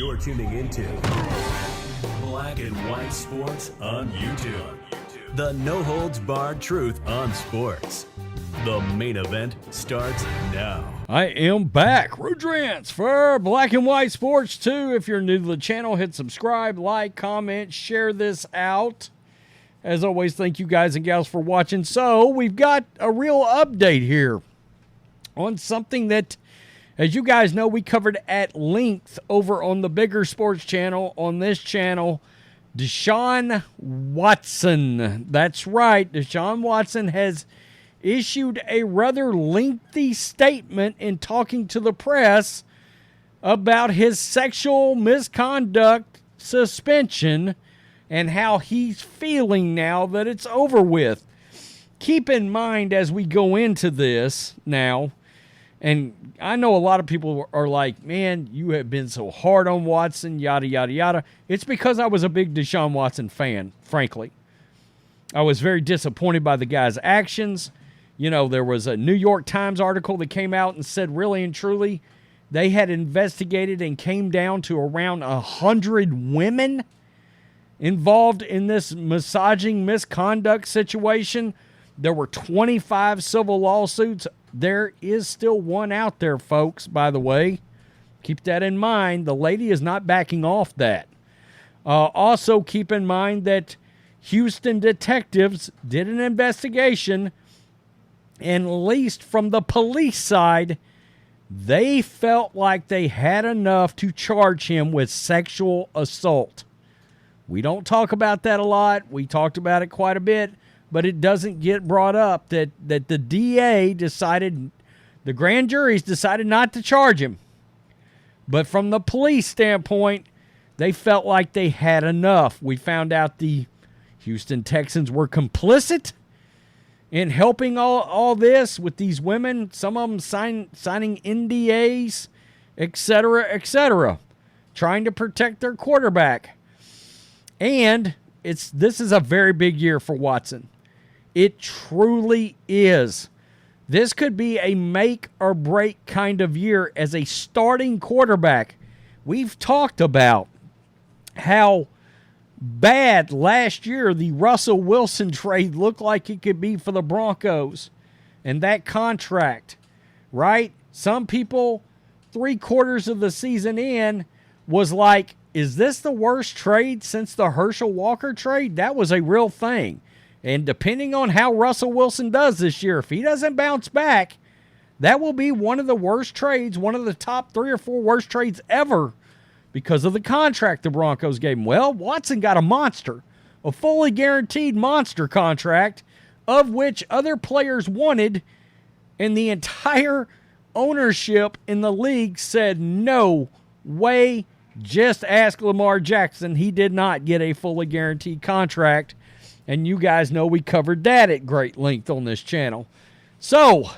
You're tuning into Black and White Sports on YouTube. The no-holds-barred truth on sports. The main event starts now. I am back. Roger for Black and White Sports 2. If you're new to the channel, hit subscribe, like, comment, share this out. As always, thank you guys and gals for watching. So, we've got a real update here on something that, as you guys know, we covered at length over on the bigger sports channel. On this channel, Deshaun Watson. That's right. Deshaun Watson has issued a rather lengthy statement in talking to the press about his sexual misconduct suspension and how he's feeling now that it's over with. Keep in mind as we go into this now, and I know a lot of people are like, man, you have been so hard on Watson, yada, yada, yada. It's because I was a big Deshaun Watson fan, frankly. I was very disappointed by the guy's actions. You know, there was a New York Times article that came out and said, really and truly, they had investigated and came down to around 100 women involved in this massaging misconduct situation. There were 25 civil lawsuits. There is still one out there, folks, by the way. Keep that in mind. The lady is not backing off that. Also, keep in mind that Houston detectives did an investigation, and at least from the police side, they felt like they had enough to charge him with sexual assault. We don't talk about that a lot. We talked about it quite a bit, but it doesn't get brought up that the DA decided, the grand juries decided not to charge him. But from the police standpoint, they felt like they had enough. We found out the Houston Texans were complicit in helping all this with these women, some of them signing NDAs, etc., trying to protect their quarterback. And this is a very big year for Watson. It truly is. This could be a make or break kind of year as a starting quarterback. We've talked about how bad last year the Russell Wilson trade looked like it could be for the Broncos and that contract, right? Some people 3/4 of the season in was like, is this the worst trade since the Herschel Walker trade? That was a real thing. And depending on how Russell Wilson does this year, if he doesn't bounce back, that will be one of the worst trades, one of the top 3 or 4 worst trades ever, because of the contract the Broncos gave him. Well, Watson got a monster, a fully guaranteed monster contract, of which other players wanted, and the entire ownership in the league said, no way, just ask Lamar Jackson. He did not get a fully guaranteed contract, and you guys know we covered that at great length on this channel. So,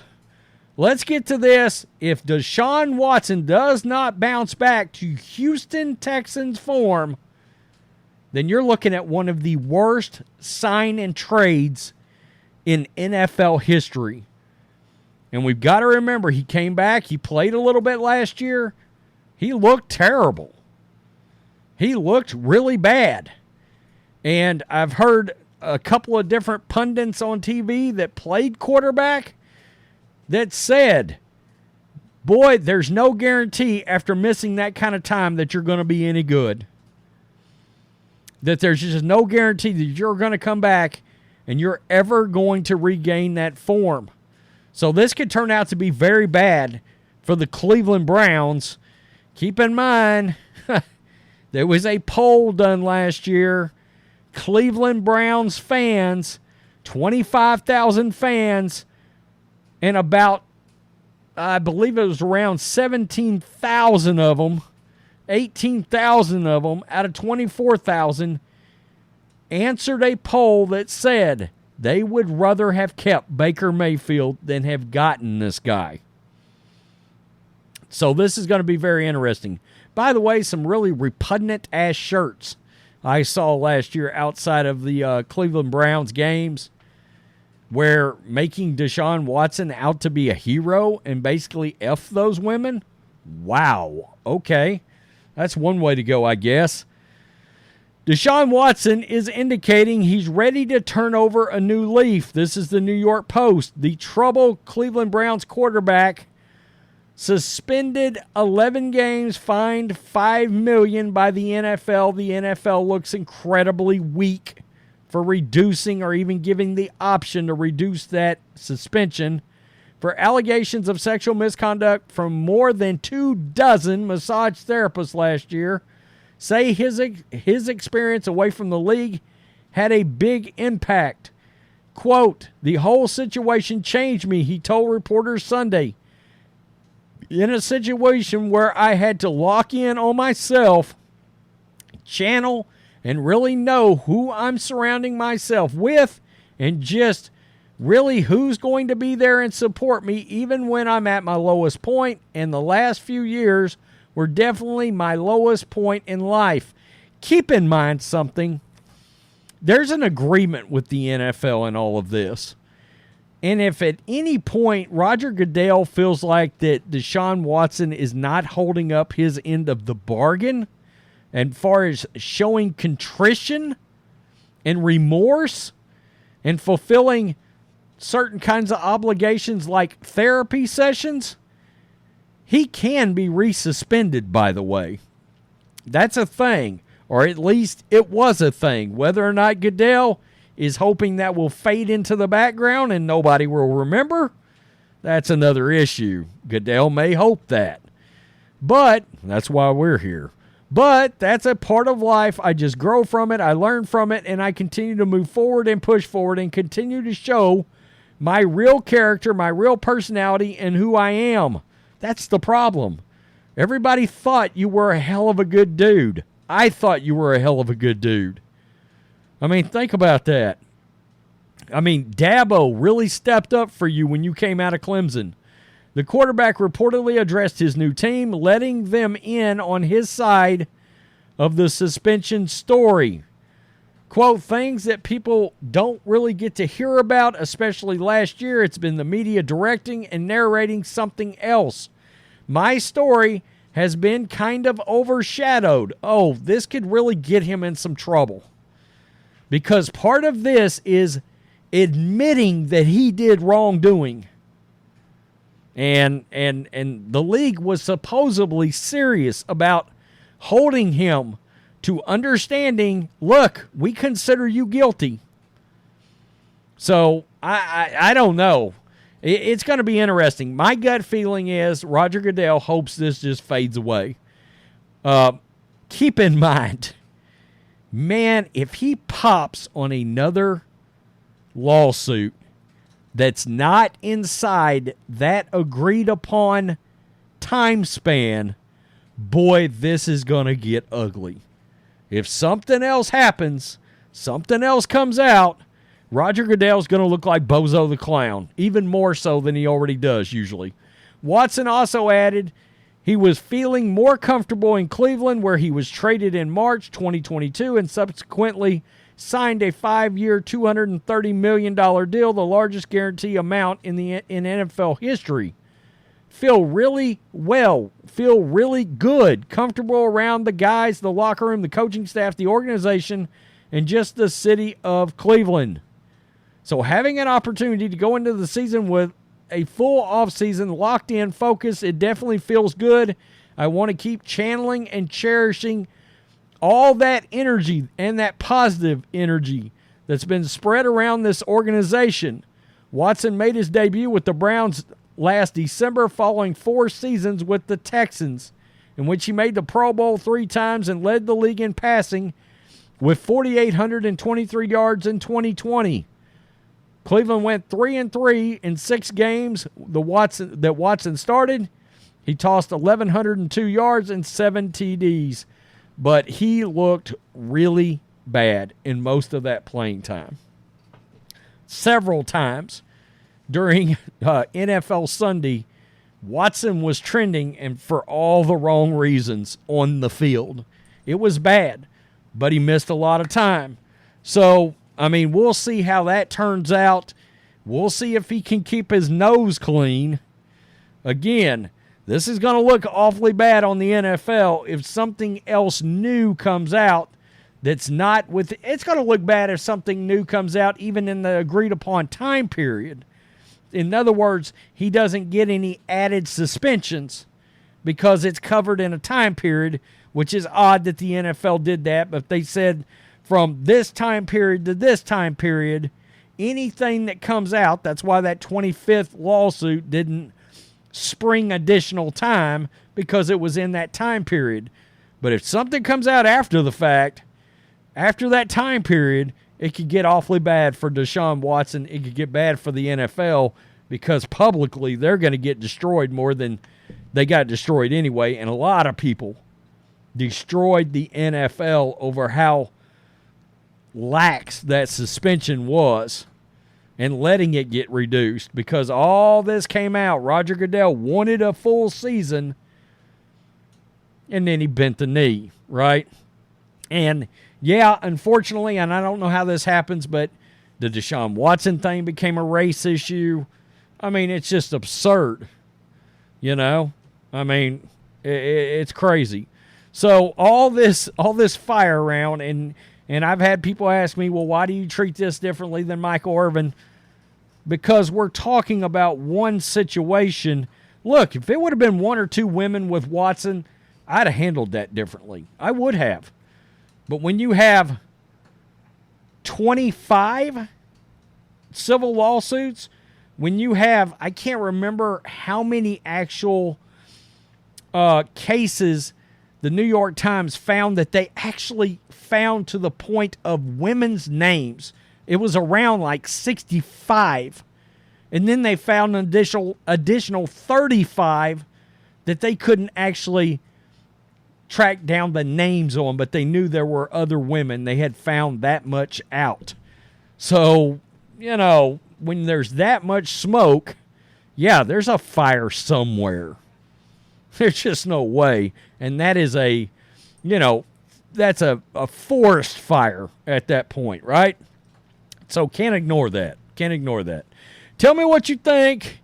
let's get to this. If Deshaun Watson does not bounce back to Houston Texans form, then you're looking at one of the worst sign and trades in NFL history. And we've got to remember, he came back. He played a little bit last year. He looked terrible. He looked really bad. And I've heard a couple of different pundits on TV that played quarterback that said, boy, there's no guarantee after missing that kind of time that you're going to be any good. That there's just no guarantee that you're going to come back and you're ever going to regain that form. So this could turn out to be very bad for the Cleveland Browns. Keep in mind, there was a poll done last year. Cleveland Browns fans, 25,000 fans, and about, I believe it was around 17,000 of them, 18,000 of them out of 24,000 answered a poll that said they would rather have kept Baker Mayfield than have gotten this guy. So this is going to be very interesting. By the way, some really repugnant-ass shirts I saw last year outside of the Cleveland Browns games, where making Deshaun Watson out to be a hero and basically F those women. Wow. Okay. That's one way to go, I guess. Deshaun Watson is indicating he's ready to turn over a new leaf. This is the New York Post. The troubled Cleveland Browns quarterback suspended 11 games, fined $5 million by the NFL. The NFL looks incredibly weak for reducing or even giving the option to reduce that suspension for allegations of sexual misconduct from more than 24 massage therapists last year. Say his experience away from the league had a big impact. Quote, "The whole situation changed me," he told reporters Sunday. "In a situation where I had to lock in on myself, channel, and really know who I'm surrounding myself with, and just really who's going to be there and support me even when I'm at my lowest point, and the last few years were definitely my lowest point in life." Keep in mind something. There's an agreement with the NFL in all of this. And if at any point Roger Goodell feels like that Deshaun Watson is not holding up his end of the bargain, and far as showing contrition and remorse and fulfilling certain kinds of obligations like therapy sessions, he can be resuspended, by the way. That's a thing, or at least it was a thing. Whether or not Goodell is hoping that will fade into the background and nobody will remember, that's another issue. Goodell may hope that. But that's why we're here. But that's a part of life. I just grow from it, I learn from it, and I continue to move forward and push forward and continue to show my real character, my real personality, and who I am. That's the problem. Everybody thought you were a hell of a good dude. I thought you were a hell of a good dude. I mean, think about that. I mean, Dabo really stepped up for you when you came out of Clemson. The quarterback reportedly addressed his new team, letting them in on his side of the suspension story. Quote, "Things that people don't really get to hear about, especially last year, it's been the media directing and narrating something else. My story has been kind of overshadowed." Oh, this could really get him in some trouble. Because part of this is admitting that he did wrongdoing. And the league was supposedly serious about holding him to understanding, look, we consider you guilty. So, I don't know. It's going to be interesting. My gut feeling is Roger Goodell hopes this just fades away. Keep in mind, man, if he pops on another lawsuit that's not inside that agreed upon time span, boy, this is going to get ugly. If something else happens, something else comes out, Roger Goodell's going to look like Bozo the Clown, even more so than he already does usually. Watson also added he was feeling more comfortable in Cleveland, where he was traded in March 2022 and subsequently signed a 5-year, $230 million deal, the largest guarantee amount in NFL history. Feel really well, feel really good, comfortable around the guys, the locker room, the coaching staff, the organization, and just the city of Cleveland. So having an opportunity to go into the season with a full offseason, locked in, focus, it definitely feels good. I want to keep channeling and cherishing all that energy and that positive energy that's been spread around this organization. Watson made his debut with the Browns last December following 4 seasons with the Texans, in which he made the Pro Bowl 3 times and led the league in passing with 4,823 yards in 2020. Cleveland went 3-3 in 6 games that Watson started. He tossed 1,102 yards and 7 TDs, but he looked really bad in most of that playing time. Several times during NFL Sunday, Watson was trending, and for all the wrong reasons on the field. It was bad, but he missed a lot of time. So, I mean, we'll see how that turns out. We'll see if he can keep his nose clean. Again, This is going to look awfully bad on the NFL if something else new comes out that's not with. It's going to look bad if something new comes out even in the agreed upon time period. In other words, he doesn't get any added suspensions because it's covered in a time period, which is odd that the NFL did that. But they said from this time period to this time period, anything that comes out, that's why that 25th lawsuit didn't spring additional time, because it was in that time period. But if something comes out after the fact, after that time period, it could get awfully bad for Deshaun Watson. It could get bad for the NFL because publicly they're going to get destroyed more than they got destroyed anyway. And a lot of people destroyed the NFL over how lax that suspension was and letting it get reduced, because all this came out. Roger Goodell wanted a full season, and then he bent the knee, right? And yeah, unfortunately, and I don't know how this happens, but the Deshaun Watson thing became a race issue. I mean, it's just absurd, you know? I mean, it's crazy. So all this fire around, and I've had people ask me, well, why do you treat this differently than Michael Irvin? Because we're talking about one situation. Look, if it would have been one or two women with Watson, I'd have handled that differently. I would have. But when you have 25 civil lawsuits, when you have, I can't remember how many actual cases the New York Times found that they actually found to the point of women's names. It was around like 65. And then they found an additional 35 that they couldn't actually track down the names on, but they knew there were other women. They had found that much out. So, you know, when there's that much smoke, yeah, there's a fire somewhere. There's just no way. And that is that's a forest fire at that point, right? So can't ignore that. Can't ignore that. Tell me what you think.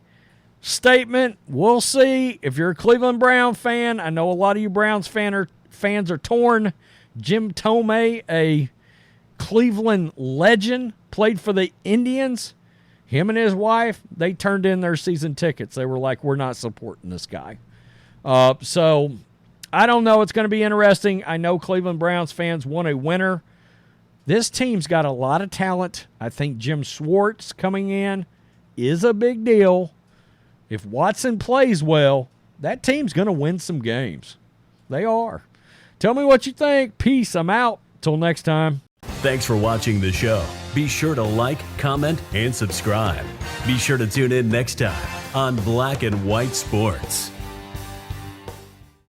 Statement, we'll see. If you're a Cleveland Brown fan, I know a lot of you Browns fans are torn. Jim Tomei, a Cleveland legend, played for the Indians. Him and his wife, they turned in their season tickets. They were like, we're not supporting this guy. So I don't know. It's going to be interesting. I know Cleveland Browns fans want a winner. This team's got a lot of talent. I think Jim Schwartz coming in is a big deal. If Watson plays well, that team's going to win some games. They are. Tell me what you think. Peace. I'm out. Till next time. Thanks for watching the show. Be sure to like, comment, and subscribe. Be sure to tune in next time on Black and White Sports.